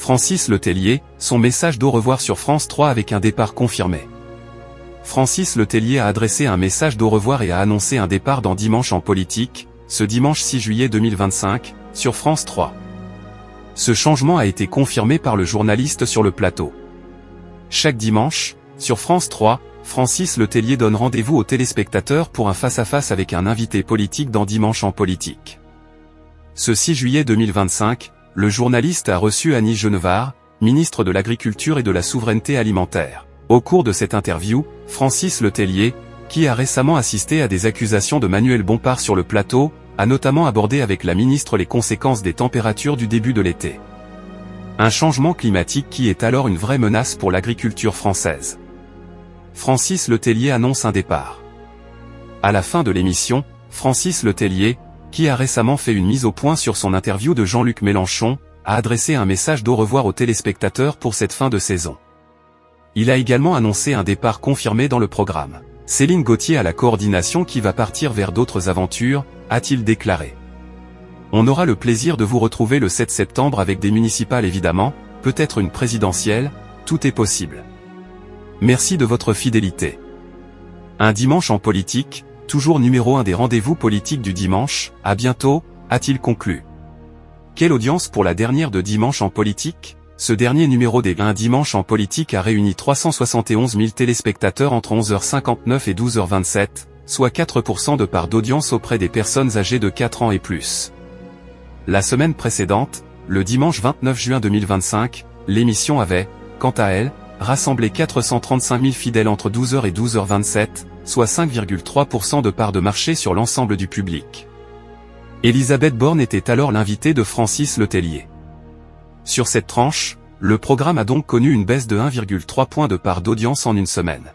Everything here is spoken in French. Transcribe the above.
Francis Letellier, son message d'au revoir sur France 3 avec un départ confirmé. Francis Letellier a adressé un message d'au revoir et a annoncé un départ dans Dimanche en politique, ce dimanche 6 juillet 2025, sur France 3. Ce changement a été confirmé par le journaliste sur le plateau. Chaque dimanche, sur France 3, Francis Letellier donne rendez-vous aux téléspectateurs pour un face-à-face avec un invité politique dans Dimanche en politique. Ce 6 juillet 2025, le journaliste a reçu Annie Genevard, ministre de l'Agriculture et de la Souveraineté alimentaire. Au cours de cette interview, Francis Letellier, qui a récemment assisté à des accusations de Manuel Bompard sur le plateau, a notamment abordé avec la ministre les conséquences des températures du début de l'été. Un changement climatique qui est alors une vraie menace pour l'agriculture française. Francis Letellier annonce un départ. À la fin de l'émission, Francis Letellier, qui a récemment fait une mise au point sur son interview de Jean-Luc Mélenchon, a adressé un message d'au revoir aux téléspectateurs pour cette fin de saison. Il a également annoncé un départ confirmé dans le programme. Céline Gauthier à la coordination qui va partir vers d'autres aventures, a-t-il déclaré. On aura le plaisir de vous retrouver le 7 septembre avec des municipales évidemment, peut-être une présidentielle, tout est possible. Merci de votre fidélité. Un dimanche en politique, toujours numéro 1 des rendez-vous politiques du dimanche, à bientôt, a-t-il conclu. Quelle audience pour la dernière de Dimanche en politique? Ce dernier numéro des Un dimanche en politique a réuni 371 000 téléspectateurs entre 11h59 et 12h27, soit 4% de part d'audience auprès des personnes âgées de 4 ans et plus. La semaine précédente, le dimanche 29 juin 2025, l'émission avait, quant à elle, rassemblé 435 000 fidèles entre 12h et 12h27, soit 5,3% de part de marché sur l'ensemble du public. Elisabeth Borne était alors l'invitée de Francis Letellier. Sur cette tranche, le programme a donc connu une baisse de 1,3 point de part d'audience en une semaine.